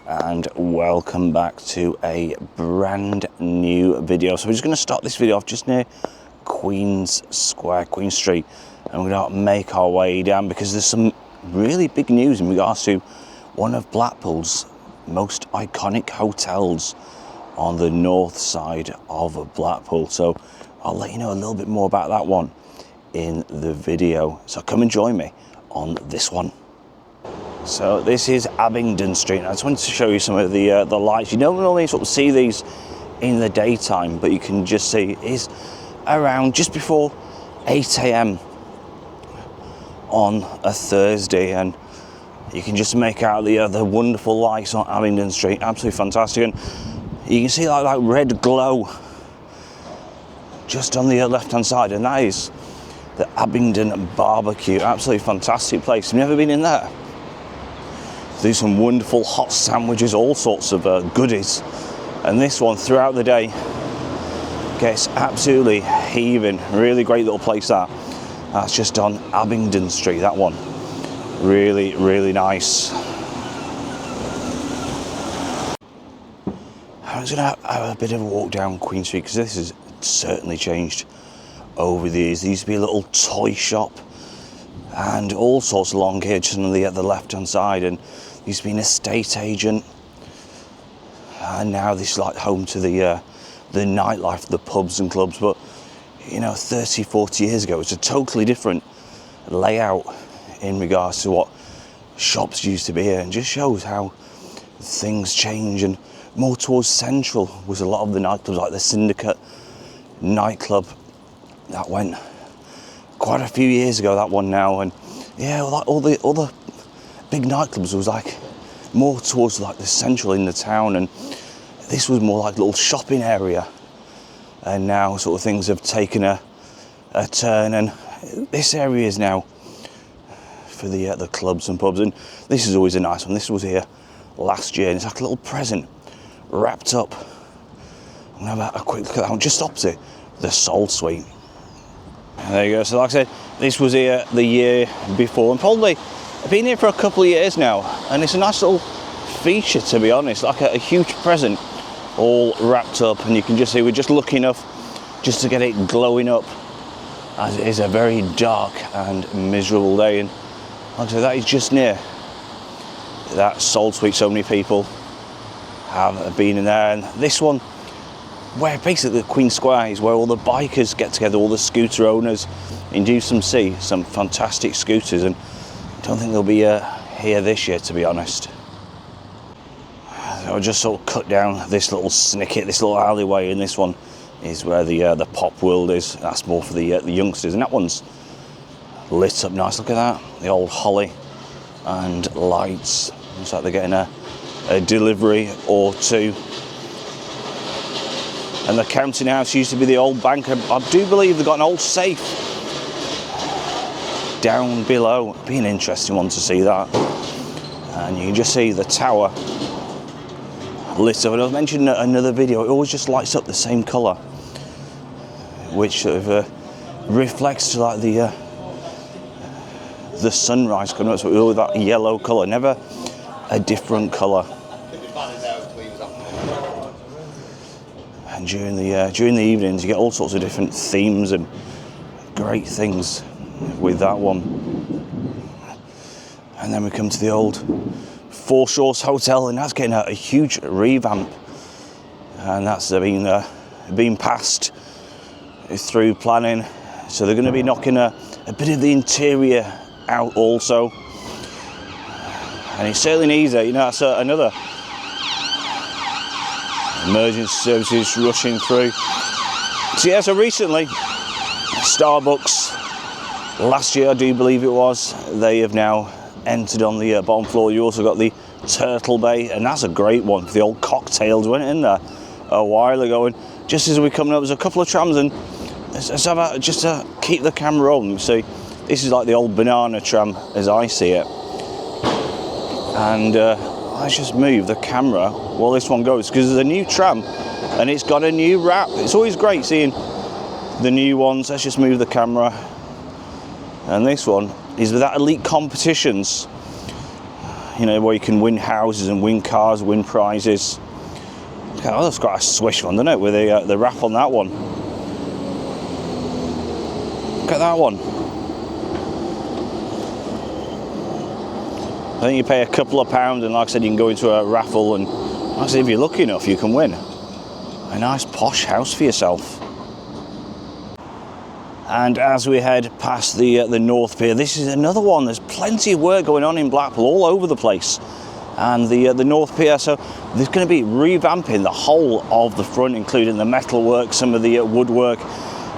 and welcome back to a brand new video. So we're just going to start this video off just near Queen Street, and we're going to make our way down because there's some really big news in regards to one of Blackpool's most iconic hotels on the north side of Blackpool. So I'll let you know a little bit more about that one in the video, so come and join me on this one. So this is Abingdon Street. I just wanted to show you some of the lights. You don't normally sort of see these in the daytime, but you can just see it is around just before 8 AM on a Thursday, and you can just make out the wonderful lights on Abingdon Street. Absolutely fantastic, and you can see like red glow just on the left-hand side, and that is the Abingdon Barbecue. Absolutely fantastic place. You've never been in there? Do some wonderful hot sandwiches, all sorts of goodies, and this one throughout the day gets absolutely heaving. Really great little place that's just on Abingdon Street. That one really nice. I was gonna have a bit of a walk down Queen Street because this has certainly changed over the years. There used to be a little toy shop and all sorts along here just on the left hand side, and used to be an estate agent, and now this is like home to the nightlife, the pubs and clubs. But you know, 30-40 years ago it's a totally different layout in regards to what shops used to be here, and just shows how things change. And more towards central was a lot of the nightclubs, like the Syndicate nightclub that went quite a few years ago, that one now. And yeah, like all the other big nightclubs was like more towards like the central in the town, and this was more like a little shopping area. And now sort of things have taken a turn, and this area is now for the clubs and pubs. And this is always a nice one. This was here last year, and it's like a little present wrapped up. I'm gonna have a quick look at that one just opposite the Soul Suite. There you go. So like I said, this was here the year before, and probably I've been here for a couple of years now, and it's a nice little feature, to be honest, like a huge present all wrapped up, and you can just see we're just lucky enough just to get it glowing up, as it is a very dark and miserable day. And like I said, that is just near that Soul Suite. So many people have been in there, and this one, where basically the Queen Square is where all the bikers get together, all the scooter owners, and you see some fantastic scooters, and I don't think they'll be here this year, to be honest. So I'll just sort of cut down this little snicket, this little alleyway, and this one is where the pop world is. That's more for the youngsters, and that one's lit up nice. Look at that, the old holly and lights. Looks like they're getting a delivery or two. And the counting house used to be the old bank. I do believe they've got an old safe down below. It'd be an interesting one to see that. And you can just see the tower lit up. And I mentioned in another video, it always just lights up the same colour, which sort of reflects to like the sunrise coming up. So all that yellow colour, never a different colour. And during the evenings, you get all sorts of different themes and great things with that one. And then we come to the old Foreshores Hotel, and that's getting a huge revamp, and that's been passed through planning. So they're going to be knocking a bit of the interior out also, and it certainly needs it. You know, that's another emergency services rushing through. So yeah, so recently Starbucks, last year I do believe it was, they have now entered on the bottom floor. You also got the Turtle Bay, and that's a great one for the old cocktails. Went in there a while ago, and just as we're coming up, there's a couple of trams, and just to keep the camera on, see, this is like the old banana tram as I see it, and let's just move the camera while this one goes, because there's a new tram and it's got a new wrap. It's always great seeing the new ones. Let's just move the camera, and this one is without elite competitions. you know, where you can win houses and win cars, win prizes. Oh, that's quite a swish one, doesn't it, with the wrap on that one. Look at that one. I think you pay a couple of pounds, and like I said, you can go into a raffle, and like I said, if you're lucky enough, you can win a nice posh house for yourself. And as we head past the North Pier, this is another one. There's plenty of work going on in Blackpool, all over the place. And the North Pier, so there's going to be revamping the whole of the front, including the metalwork, some of the woodwork,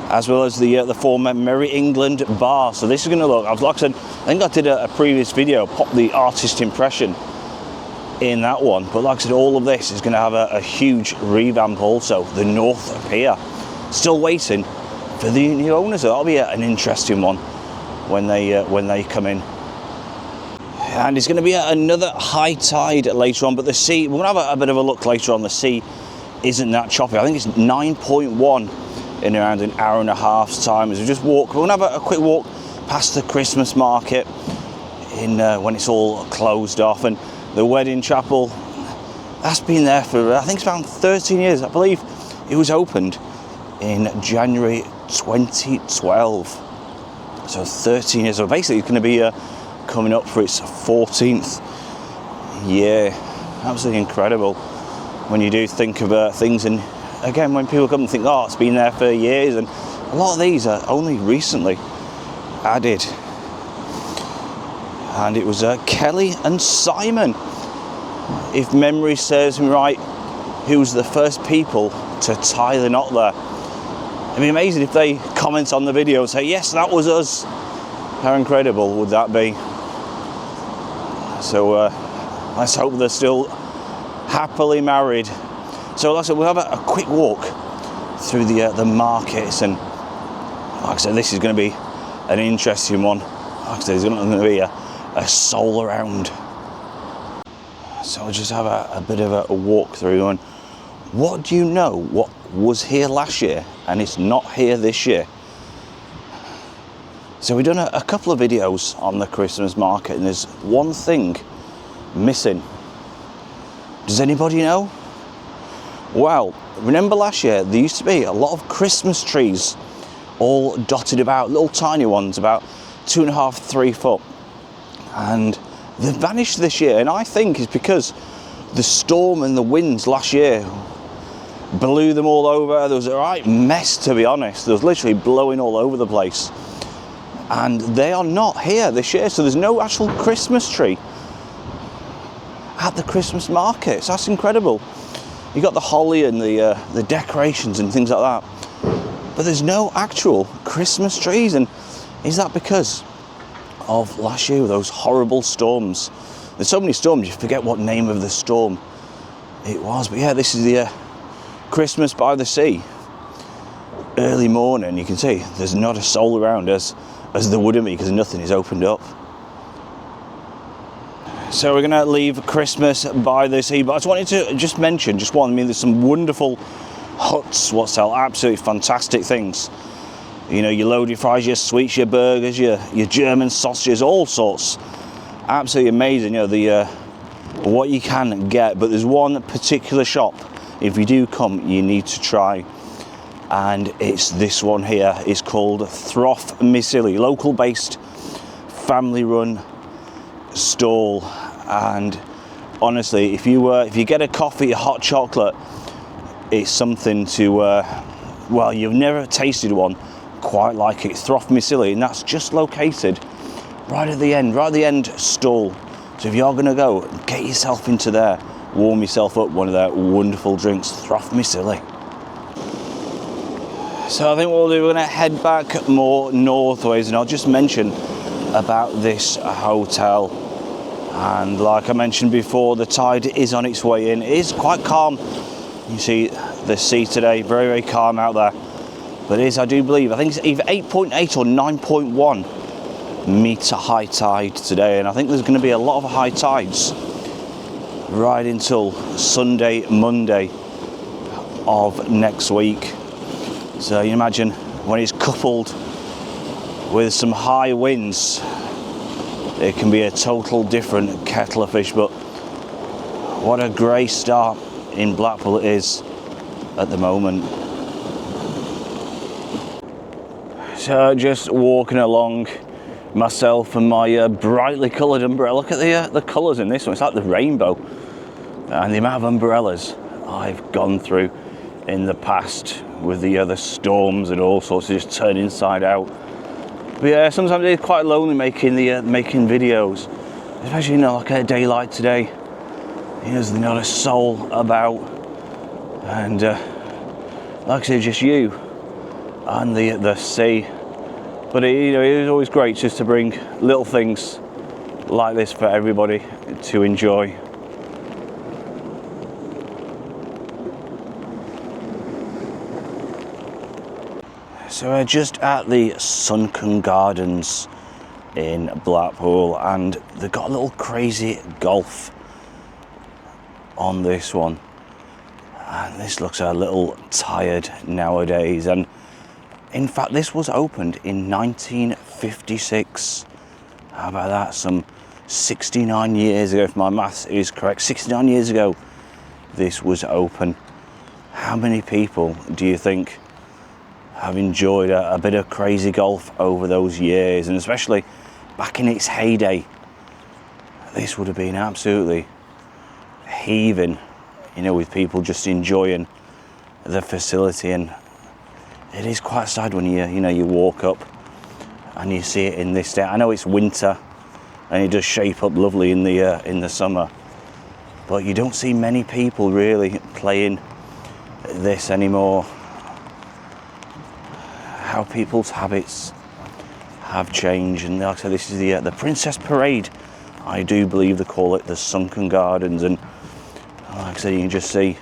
as well as the former Merry England bar. So this is going to look, like I said, I think I did a previous video, pop the artist impression in that one. But like I said, all of this is going to have a huge revamp also. The North Pier, still waiting for the new owners. So that'll be an interesting one when they come in. And it's going to be another high tide later on, but the sea, we're going to have a bit of a look later on. The sea isn't that choppy. I think it's 9.1 in around an hour and a half's time. As we just walk, we're going to have a quick walk past the Christmas market in when it's all closed off, and the wedding chapel, that's been there for, I think it's around 13 years. I believe it was opened in January 2012. So 13 years. So basically it's going to be coming up for its 14th year. Absolutely incredible when you do think of things, and again, when people come and think, oh, it's been there for years, and a lot of these are only recently added. And it was Kelly and Simon, if memory serves me right, who was the first people to tie the knot there. It'd be amazing if they comment on the video and say, yes, that was us. How incredible would that be? So let's hope they're still happily married. So like I said, we'll have a quick walk through the markets, and like I said, this is going to be an interesting one. Like I said, there's going to be a soul around. So I'll just have a bit of a walk through. And what do you know what was here last year and it's not here this year? So we've done a couple of videos on the Christmas market, and there's one thing missing. Does anybody know? Well, remember last year there used to be a lot of Christmas trees all dotted about, little tiny ones about 2.5, 3 foot, and they've vanished this year. And I think it's because the storm and the winds last year blew them all over. There was a right mess, to be honest. There was literally blowing all over the place. And they are not here this year, so there's no actual Christmas tree at the Christmas market. So that's incredible. You got the holly and the decorations and things like that, but there's no actual Christmas trees. And is that because of last year, those horrible storms? There's so many storms, you forget what name of the storm it was. But yeah, this is the Christmas by the sea. Early morning, you can see there's not a soul around us, as there wouldn't be, because nothing is opened up. So we're going to leave Christmas by the sea, but I just wanted to just mention, there's some wonderful huts what sell absolutely fantastic things. You know, your loaded fries, your sweets, your burgers, your German sausages, all sorts. Absolutely amazing, you know, what you can get. But there's one particular shop, if you do come, you need to try. And it's this one here. It's called Throff Missilly, local based, family run stall. And honestly, if you get a coffee, a hot chocolate, it's something to well, you've never tasted one quite like it. Throff Missilly, and that's just located right at the end stall. So if you're going to go, get yourself into there, warm yourself up one of their wonderful drinks. Throff Missilly. So I think what we'll do, we're going to head back more northways, and I'll just mention about this hotel. And like I mentioned before, the tide is on its way in. It is quite calm. You see the sea today, very, very calm out there. But it is, I do believe, I think it's either 8.8 or 9.1 metre high tide today. And I think there's going to be a lot of high tides right until Sunday, Monday of next week. So you imagine when it's coupled with some high winds, it can be a total different kettle of fish. But what a great start in Blackpool it is at the moment. So just walking along, myself and my brightly coloured umbrella. Look at the colours in this one, it's like the rainbow. And the amount of umbrellas I've gone through in the past with the storms and all sorts, of just turn inside out. But yeah, sometimes it's quite lonely making videos, especially like a day like today. There's not a soul about, and like I said, just you and the sea. But it is always great just to bring little things like this for everybody to enjoy. So we're just at the Sunken Gardens in Blackpool, and they've got a little crazy golf on this one. And this looks a little tired nowadays. And in fact, this was opened in 1956. How about that? Some 69 years ago, if my maths is correct. 69 years ago, this was open. How many people do you think have enjoyed a bit of crazy golf over those years? And especially back in its heyday, this would have been absolutely heaving, with people just enjoying the facility. And it is quite sad when you walk up and you see it in this state. I know it's winter and it does shape up lovely in the summer, but you don't see many people really playing this anymore. How people's habits have changed. And like I said, this is the Princess Parade. I do believe they call it the Sunken Gardens, and like I said, you can just see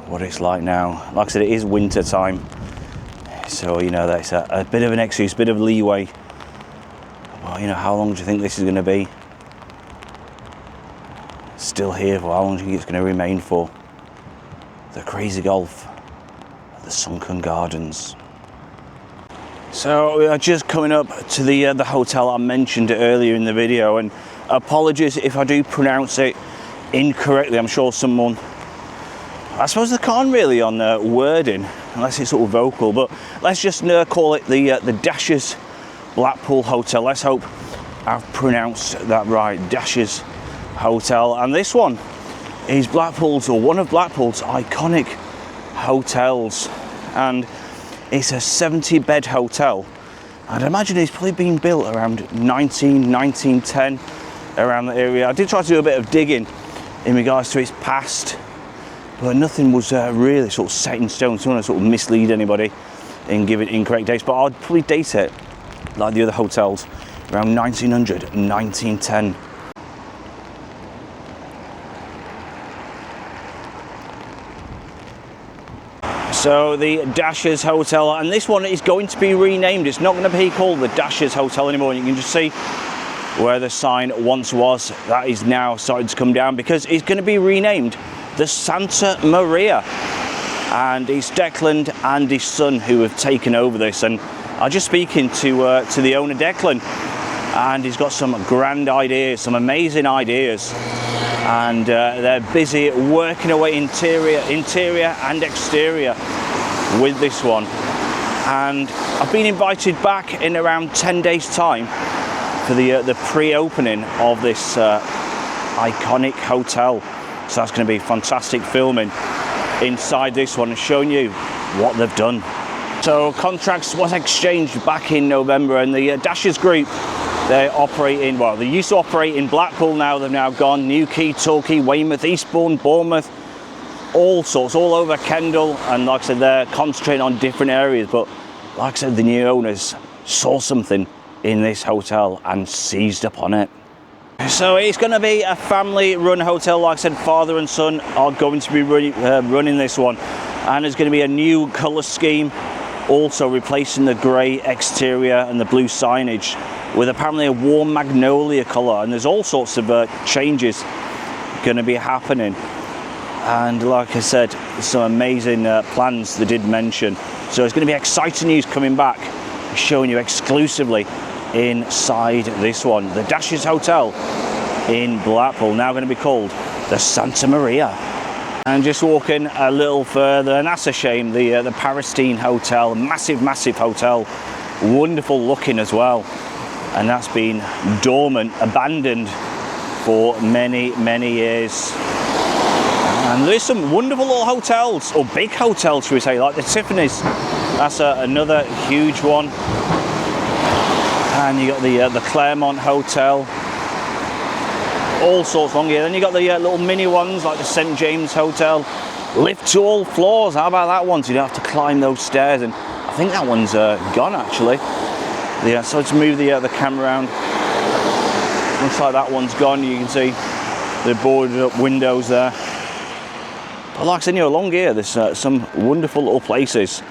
what it's like now. Like I said, it is winter time, so that's a bit of an excuse, bit of leeway. Well, how long do you think this is going to be still here for? How long do you think it's going to remain for? The crazy golf at the Sunken Gardens. So we are just coming up to the hotel. I mentioned it earlier in the video, and apologies if I do pronounce it incorrectly. I'm sure someone, I suppose they can't really on wording unless it's sort of vocal, but let's just call it the Dashes Blackpool Hotel. Let's hope I've pronounced that right. Dashes Hotel. And this one is one of Blackpool's iconic hotels, and it's a 70-bed hotel. I'd imagine it's probably been built around 1910, around the area. I did try to do a bit of digging in regards to its past, but nothing was really sort of set in stone. So I don't want to sort of mislead anybody and give it incorrect dates, but I'd probably date it like the other hotels around 1900, 1910. So the Dashes Hotel, and this one is going to be renamed. It's not going to be called the Dashes Hotel anymore. You can just see where the sign once was. That is now starting to come down because it's going to be renamed the Santa Maria. And it's Declan and his son who have taken over this. And I was just speaking to the owner, Declan, and he's got some grand ideas, some amazing ideas. And they're busy working away interior and exterior with this one. And I've been invited back in around 10 days time for the pre-opening of this iconic hotel. So that's going to be fantastic filming inside this one and showing you what they've done. So contracts was exchanged back in November, and the Dashes Group, they're operating, well, they used to operate in Blackpool, now they've now gone Newquay, Torquay, Weymouth, Eastbourne, Bournemouth, all sorts, all over Kendal. And like I said, they're concentrating on different areas, but like I said, the new owners saw something in this hotel and seized upon it. So it's going to be a family-run hotel. Like I said, father and son are going to be running this one, and there's going to be a new colour scheme, also replacing the grey exterior and the blue signage with apparently a warm magnolia colour. And there's all sorts of changes going to be happening. And like I said, some amazing plans they did mention. So it's going to be exciting news coming back showing you exclusively inside this one, the Dashes Hotel in Blackpool, now going to be called the Santa Maria. And just walking a little further, and that's a shame, the Paristine Hotel, massive hotel, wonderful looking as well, and that's been dormant, abandoned for many years. And there's some wonderful little hotels, or big hotels should we say, like the Tiffany's. That's another huge one. And you got the Claremont Hotel, all sorts along here. Then you got the little mini ones like the St James Hotel, lift to all floors. How about that one? So you don't have to climb those stairs. And I think that one's gone actually. Yeah, so let's move the camera around. Looks like that one's gone. You can see the boarded up windows there. But like I said, along here there's some wonderful little places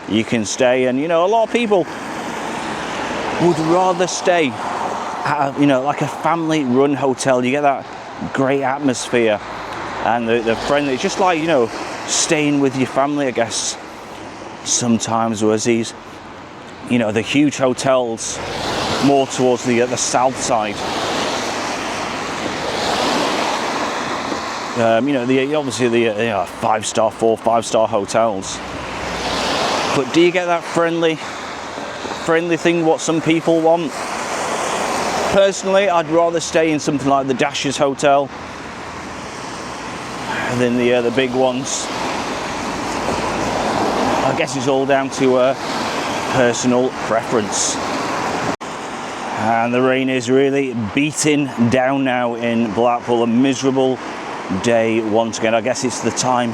you can stay, and a lot of people would rather stay at like a family run hotel. You get that great atmosphere and the friendly, it's just like staying with your family, I guess, sometimes. Whereas these the huge hotels more towards the south side, obviously the 5-star, 4-5-star hotels. But do you get that friendly thing what some people want? Personally, I'd rather stay in something like the Dashes Hotel than the big ones. I guess it's all down to personal preference. And the rain is really beating down now in Blackpool. A miserable day once again. I guess it's the time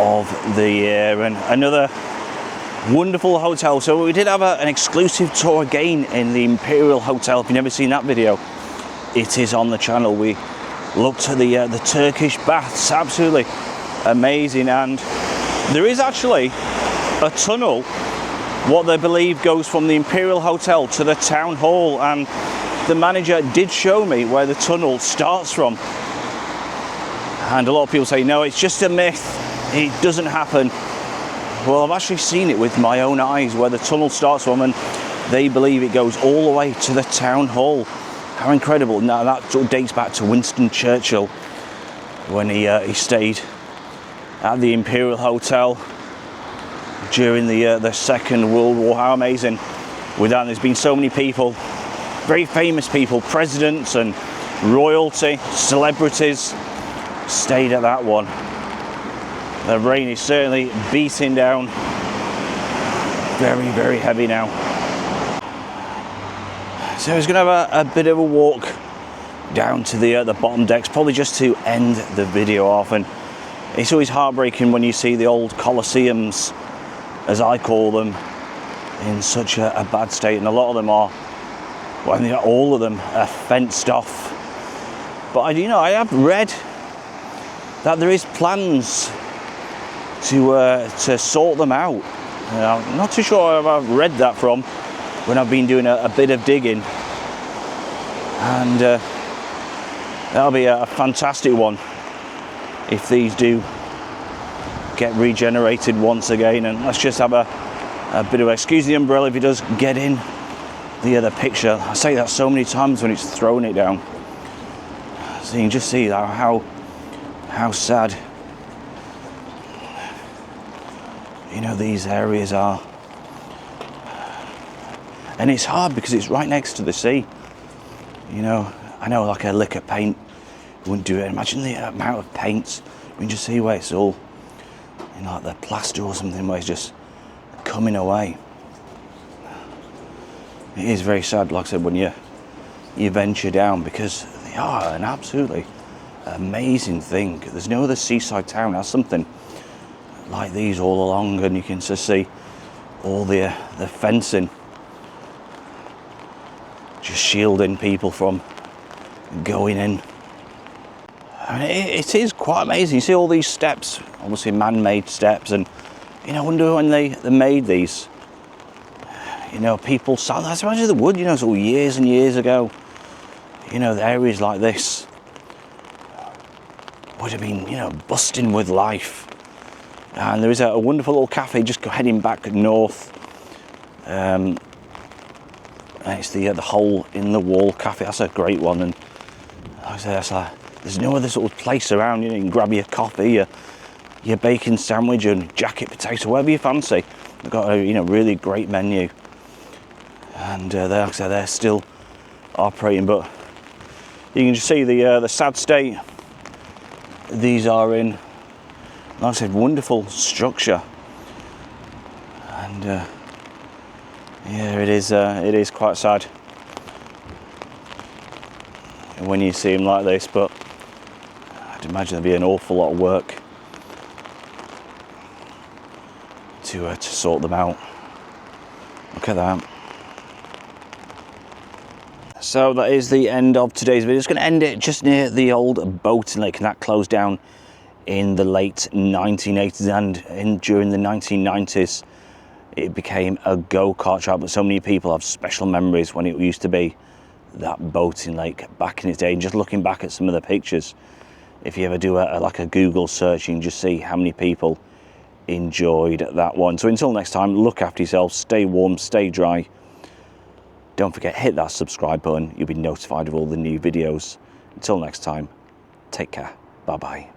of the year. And another wonderful hotel. So we did have an exclusive tour again in the Imperial Hotel. If you've never seen that video, it is on the channel. We looked at the Turkish baths, absolutely amazing. And there is actually a tunnel, what they believe goes from the Imperial Hotel to the town hall, and the manager did show me where the tunnel starts from. And a lot of people say no, it's just a myth, it doesn't happen. Well, I've actually seen it with my own eyes where the tunnel starts from, and they believe it goes all the way to the town hall. How incredible. Now that sort of dates back to Winston Churchill when he stayed at the Imperial Hotel during the Second World War. How amazing. With that, there's been so many people, very famous people, presidents and royalty, celebrities, stayed at that one. The rain is certainly beating down very heavy now. So I was going to have a bit of a walk down to the bottom decks, probably just to end the video off. And it's always heartbreaking when you see the old Colosseums, as I call them, in such a bad state. And a lot of them are, well, all of them are fenced off. But I have read that there is plans to sort them out. I'm not too sure where I've read that from, when I've been doing a bit of digging. And that'll be a fantastic one if these do get regenerated once again. And let's just have a bit of, excuse the umbrella if it does get in the picture. I say that so many times when it's throwing it down. So you can just see how sad these areas are. And it's hard because it's right next to the sea. I know like a lick of paint wouldn't do it. Imagine the amount of paints. You can just see where it's all, like the plaster or something, where it's just coming away. It is very sad, like I said, when you venture down, because they are an absolutely amazing thing. There's no other seaside town that has something like these all along, and you can just see all the fencing just shielding people from going in. I mean, it is quite amazing. You see all these steps, obviously man-made steps, and I wonder when they made these. People sat, that's imagine the wood, sort of years and years ago. The areas like this would have been, busting with life. And there is a wonderful little cafe just heading back north. And it's the hole in the wall cafe. That's a great one. And like I say, that's like, there's no other sort of place around. You know, you can grab your coffee, your bacon sandwich, and jacket potato, whatever you fancy. They've got a really great menu, and like I say, they're still operating. But you can just see the sad state these are in. Like I said, wonderful structure, and yeah, it is quite sad when you see them like this. But I'd imagine there'd be an awful lot of work to sort them out. Look at that. So that is the end of today's video. It's going to end it just near the old boating lake, and that closed down in the late 1980s, and during the 1990s it became a go-kart track. But so many people have special memories when it used to be that boating lake back in its day. And just looking back at some of the pictures, if you ever do like a Google search, you can just see how many people enjoyed that one. So until next time, look after yourself, stay warm, stay dry. Don't forget, hit that subscribe button. You'll be notified of all the new videos. Until next time, take care. Bye-bye.